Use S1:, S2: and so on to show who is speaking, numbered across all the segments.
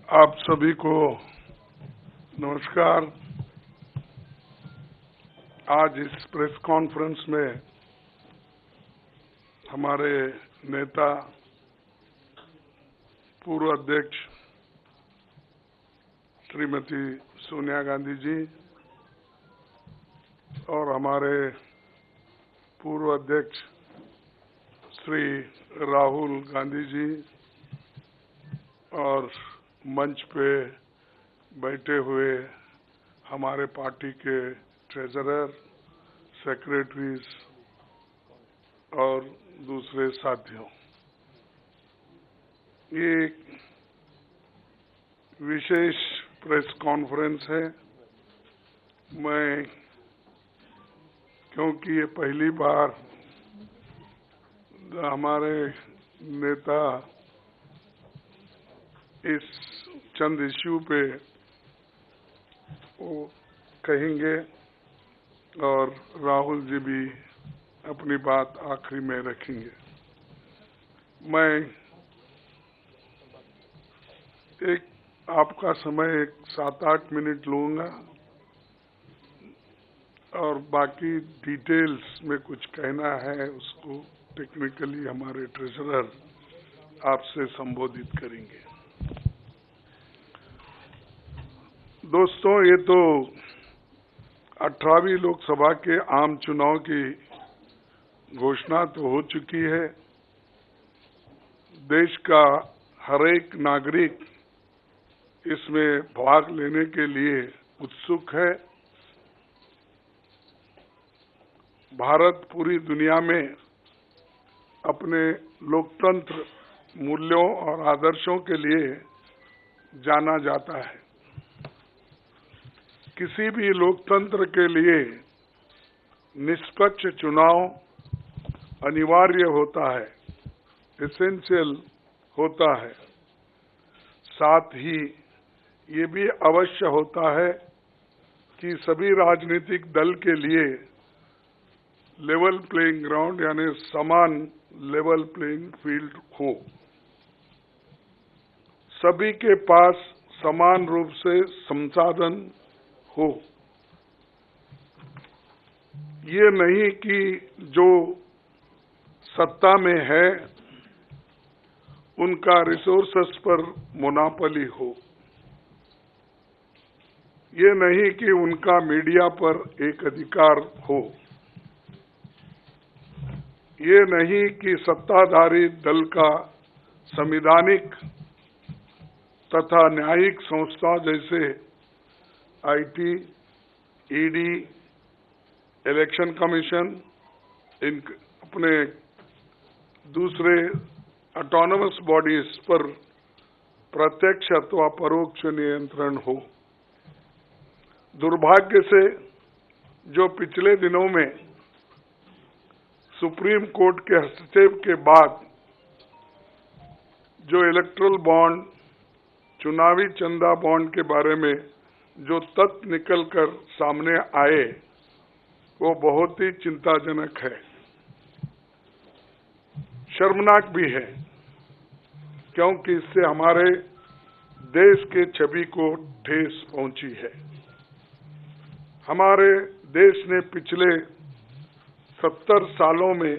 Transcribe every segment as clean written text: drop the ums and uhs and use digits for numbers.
S1: आप सभी को नमस्कार। आज इस प्रेस कॉन्फ्रेंस में हमारे नेता पूर्व अध्यक्ष श्रीमती सोनिया गांधी जी और हमारे पूर्व अध्यक्ष श्री राहुल गांधी जी और मंच पे बैठे हुए हमारे पार्टी के ट्रेजरर, सेक्रेटरीज और दूसरे साथियों, ये एक विशेष प्रेस कॉन्फ्रेंस है। मैं क्योंकि ये पहली बार हमारे नेता इस चंद इश्यू पे वो कहेंगे और राहुल जी भी अपनी बात आखिरी में रखेंगे। मैं आपका समय 7-8 मिनट लूँगा और बाकी डिटेल्स में कुछ कहना है उसको टेक्निकली हमारे ट्रेजरर आपसे संबोधित करेंगे। दोस्तों, ये तो 18वीं लोकसभा के आम चुनाव की घोषणा तो हो चुकी है। देश का हर एक नागरिक इसमें भाग लेने के लिए उत्सुक है। भारत पूरी दुनिया में अपने लोकतंत्र मूल्यों और आदर्शों के लिए जाना जाता है। किसी भी लोकतंत्र के लिए निष्पक्ष चुनाव अनिवार्य होता है, एसेंशियल होता है। साथ ही ये भी अवश्य होता है कि सभी राजनीतिक दल के लिए लेवल प्लेइंग ग्राउंड यानी समान लेवल प्लेइंग फील्ड हो, सभी के पास समान रूप से संसाधन हो। ये नहीं कि जो सत्ता में है उनका रिसोर्सेस पर मोनोपोली हो। ये नहीं कि उनका मीडिया पर एक अधिकार हो। ये नहीं कि सत्ताधारी दल का संवैधानिक तथा न्यायिक संस्था जैसे आईटी, ईडी, इलेक्शन कमीशन, इन अपने दूसरे ऑटोनमस बॉडीज पर प्रत्यक्ष अथवा परोक्ष नियंत्रण हो। दुर्भाग्य से जो पिछले दिनों में सुप्रीम कोर्ट के हस्तक्षेप के बाद जो इलेक्टोरल बॉन्ड, चुनावी चंदा बॉन्ड के बारे में जो तथ्य निकलकर सामने आए वो बहुत ही चिंताजनक है, शर्मनाक भी है, क्योंकि इससे हमारे देश के छवि को ठेस पहुंची है। हमारे देश ने पिछले 70 सालों में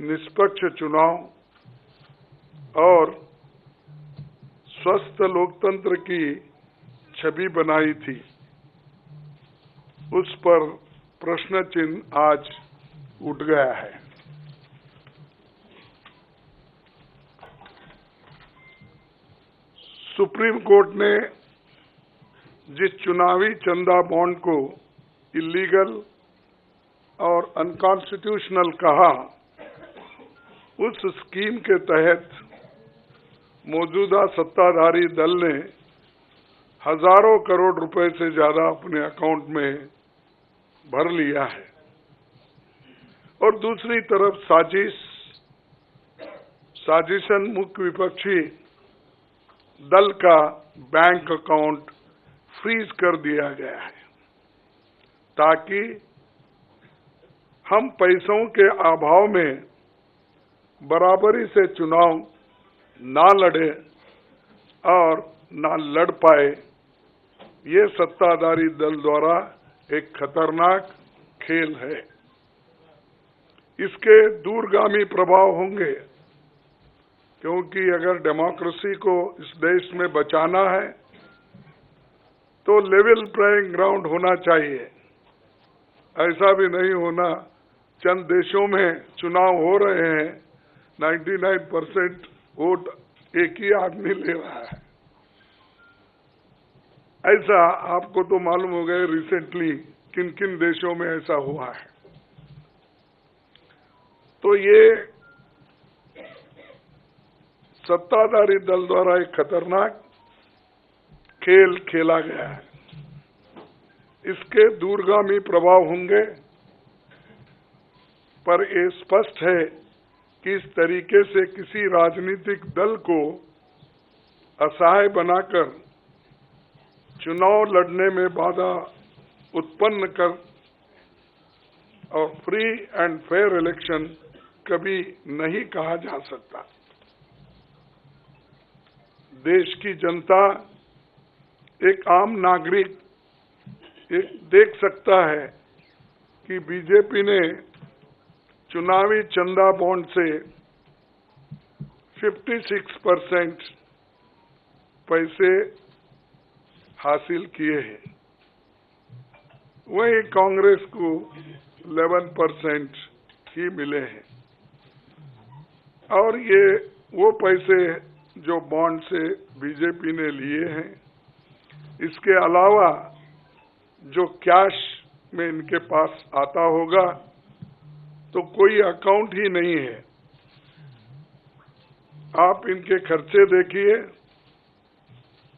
S1: निष्पक्ष चुनाव और स्वस्थ लोकतंत्र की छवि बनाई थी। उस पर प्रश्न चिन्ह आज उठ गया है। सुप्रीम कोर्ट ने जिस चुनावी चंदा बॉन्ड को इलीगल और अनकॉन्स्टिट्यूशनल कहा, उस स्कीम के तहत मौजूदा सत्ताधारी दल ने हजारों करोड़ रुपए से ज्यादा अपने अकाउंट में भर लिया है और दूसरी तरफ साजिशन मुख्य विपक्षी दल का बैंक अकाउंट फ्रीज कर दिया गया है ताकि हम पैसों के अभाव में बराबरी से चुनाव ना लड़े और ना लड़ पाए, ये सत्ताधारी दल द्वारा एक खतरनाक खेल है। इसके दूरगामी प्रभाव होंगे, क्योंकि अगर डेमोक्रेसी को इस देश में बचाना है तो लेवल प्लेइंग ग्राउंड होना चाहिए। ऐसा भी नहीं होना, चंद देशों में चुनाव हो रहे हैं, 99% वोट एक ही आदमी ले रहा है। ऐसा आपको तो मालूम हो गया रिसेंटली किन किन देशों में ऐसा हुआ है। तो ये सत्ताधारी दल द्वारा एक खतरनाक खेल खेला गया है। इसके दूरगामी प्रभाव होंगे, पर ये स्पष्ट है कि इस तरीके से किसी राजनीतिक दल को असहाय बनाकर चुनाव लड़ने में बाधा उत्पन्न कर और फ्री एंड फेयर इलेक्शन कभी नहीं कहा जा सकता। देश की जनता, एक आम नागरिक देख सकता है कि बीजेपी ने चुनावी चंदा बॉन्ड से 56% पैसे हासिल किए हैं, वहीं कांग्रेस को 11% ही मिले हैं। और ये वो पैसे जो बॉन्ड से बीजेपी ने लिए हैं, इसके अलावा जो कैश में इनके पास आता होगा तो कोई अकाउंट ही नहीं है। आप इनके खर्चे देखिए,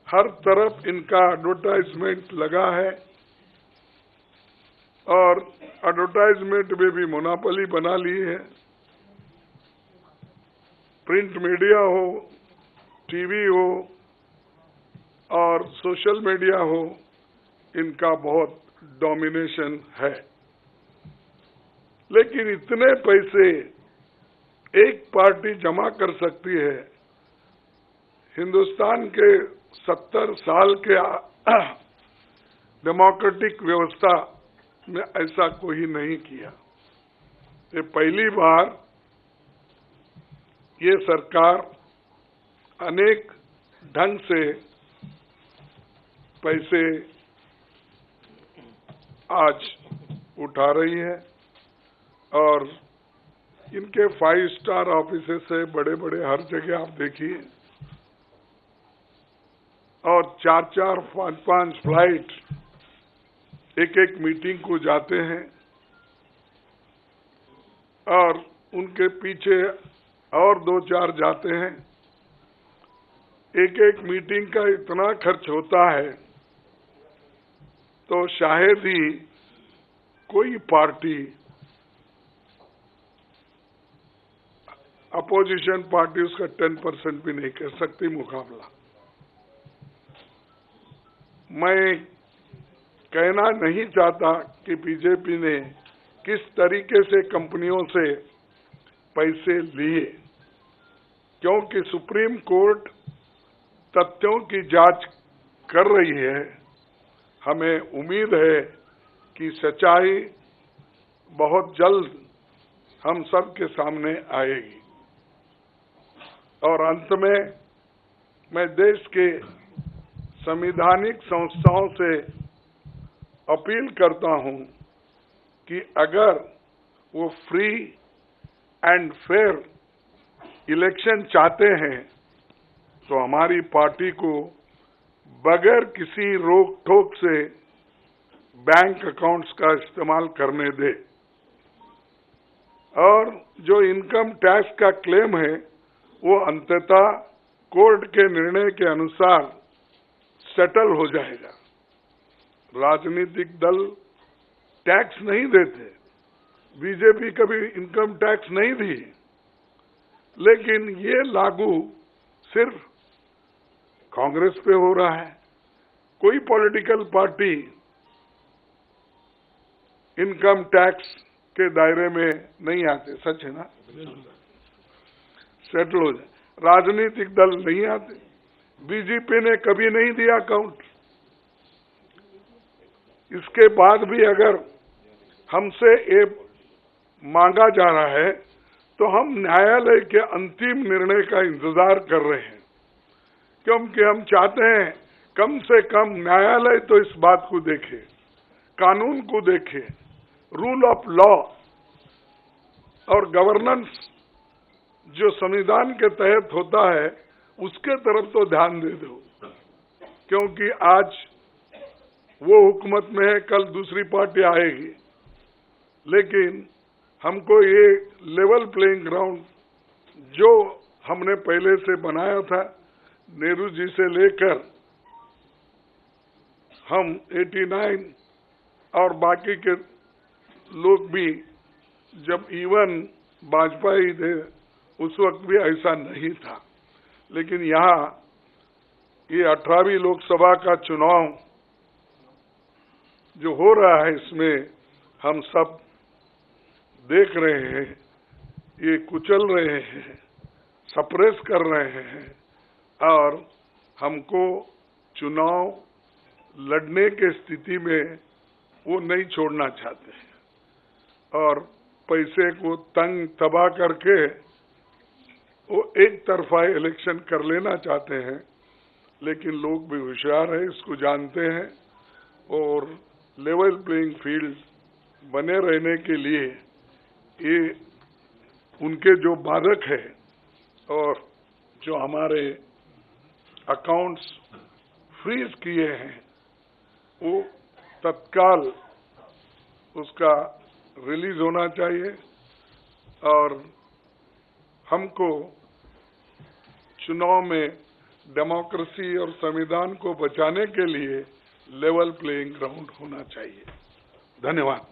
S1: हर तरफ इनका एडवर्टाइजमेंट लगा है और एडवर्टाइजमेंट में भी मोनोपोली बना ली है। प्रिंट मीडिया हो, टीवी हो और सोशल मीडिया हो, इनका बहुत डोमिनेशन है। लेकिन इतने पैसे एक पार्टी जमा कर सकती है, हिंदुस्तान के 70 साल के डेमोक्रेटिक व्यवस्था में ऐसा कोई नहीं किया। ये पहली बार ये सरकार अनेक ढंग से पैसे आज उठा रही है और इनके 5 स्टार ऑफिसेस से बड़े बड़े हर जगह आप देखिए, और 4-4, 5-5 फ्लाइट एक मीटिंग को जाते हैं और उनके पीछे और 2-4 जाते हैं। एक मीटिंग का इतना खर्च होता है तो शायद ही कोई पार्टी, अपोजिशन पार्टी उसका 10% भी नहीं कर सकती मुकाबला। मैं कहना नहीं चाहता कि बीजेपी ने किस तरीके से कंपनियों से पैसे लिए, क्योंकि सुप्रीम कोर्ट तथ्यों की जांच कर रही है। हमें उम्मीद है कि सच्चाई बहुत जल्द हम सब के सामने आएगी। और अंत में मैं देश के संवैधानिक संस्थाओं से अपील करता हूं कि अगर वो फ्री एंड फेयर इलेक्शन चाहते हैं तो हमारी पार्टी को बगैर किसी रोक टोक से बैंक अकाउंट्स का इस्तेमाल करने दे, और जो इनकम टैक्स का क्लेम है वो अंततः कोर्ट के निर्णय के अनुसार सेटल हो जाएगा। राजनीतिक दल टैक्स नहीं देते, बीजेपी कभी इनकम टैक्स नहीं दी, लेकिन ये लागू सिर्फ कांग्रेस पे हो रहा है। कोई पॉलिटिकल पार्टी इनकम टैक्स के दायरे में नहीं आते, सच है ना? सेटल हो जाए। राजनीतिक दल नहीं आते, बीजेपी ने कभी नहीं दिया काउंट। इसके बाद भी अगर हमसे ये मांगा जा रहा है तो हम न्यायालय के अंतिम निर्णय का इंतजार कर रहे हैं, क्योंकि हम चाहते हैं कम से कम न्यायालय तो इस बात को देखे, कानून को देखे, रूल ऑफ लॉ और गवर्नेंस जो संविधान के तहत होता है उसके तरफ तो ध्यान दे दो, क्योंकि आज वो हुकूमत में है, कल दूसरी पार्टी आएगी, लेकिन हमको ये लेवल प्लेइंग ग्राउंड जो हमने पहले से बनाया था, नेहरू जी से लेकर हम 89 और बाकी के लोग भी, जब इवन वाजपेयी थे उस वक्त भी ऐसा नहीं था। लेकिन यहाँ ये 18वीं लोकसभा का चुनाव जो हो रहा है, इसमें हम सब देख रहे हैं, ये कुचल रहे हैं, सप्रेस कर रहे हैं और हमको चुनाव लड़ने के स्थिति में वो नहीं छोड़ना चाहते हैं और पैसे को तंग तबाह करके वो एक तरफा इलेक्शन कर लेना चाहते हैं। लेकिन लोग भी होशियार हैं, इसको जानते हैं और लेवल प्लेइंग फील्ड बने रहने के लिए ये उनके जो बाधक है और जो हमारे अकाउंट्स फ्रीज किए हैं वो तत्काल उसका रिलीज होना चाहिए और हमको चुनाव में डेमोक्रेसी और संविधान को बचाने के लिए लेवल प्लेइंग ग्राउंड होना चाहिए। धन्यवाद।